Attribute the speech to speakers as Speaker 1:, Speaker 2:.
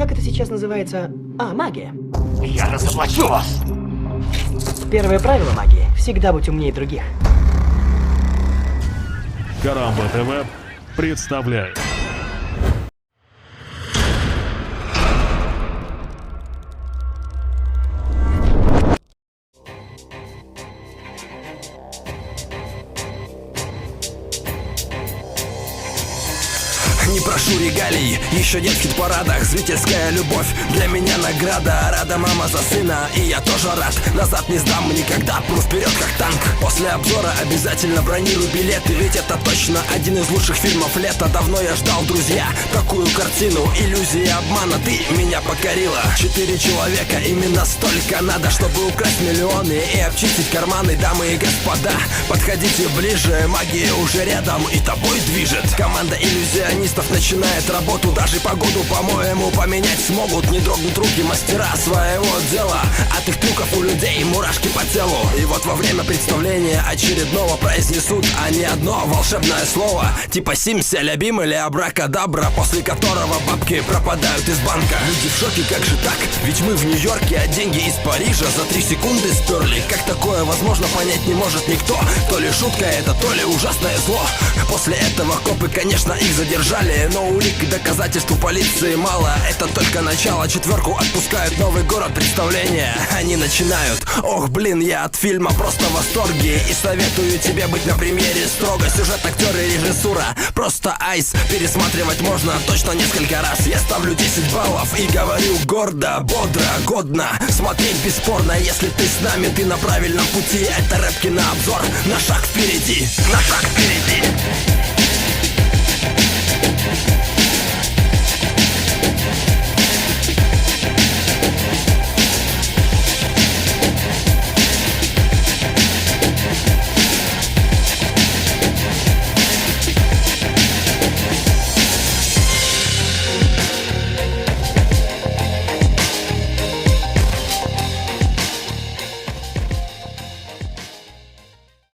Speaker 1: Как это сейчас называется? А, магия.
Speaker 2: Я разоблачу вас!
Speaker 1: Первое правило магии — всегда будь умнее других.
Speaker 3: Карамба ТВ представляет.
Speaker 4: Не прошу регалий, еще нет в хит-парадах. Зрительская любовь для меня награда. Рада мама за сына, и я тоже рад. Назад не сдам никогда, пру вперед как танк. После обзора обязательно бронирую билеты, ведь это точно один из лучших фильмов лета. Давно я ждал, друзья, такую картину. Иллюзии обмана, ты меня покорила. 4 человека, именно столько надо, чтобы украсть миллионы и обчистить карманы. Дамы и господа, подходите ближе, магия уже рядом и тобой движет. Команда иллюзионистов начинает работу. Даже погоду, по-моему, поменять смогут. Не дрогнут руки мастера своего дела. От их трюков у людей мурашки по телу. И вот во время представления очередного произнесут они одно волшебное слово, типа симся-лябим или абракадабра, после которого бабки пропадают из банка. Люди в шоке, как же так? Ведь мы в Нью-Йорке, а деньги из Парижа за 3 секунды сперли. Как такое возможно, понять не может никто. То ли шутка это, то ли ужасное зло. После этого копы, конечно, их задержали, но улик и доказательств у полиции мало. Это только начало, 4-ку отпускают. Новый город, представления они начинают. Ох, блин, я от фильма просто в восторге. И советую тебе быть на премьере строго. Сюжет, актеры, режиссура, просто айс. Пересматривать можно точно несколько раз. Я ставлю 10 баллов и говорю гордо, бодро, годно. Смотреть бесспорно, если ты с нами, ты на правильном пути. Это рэп-кинообзор, на шаг впереди, на шаг впереди.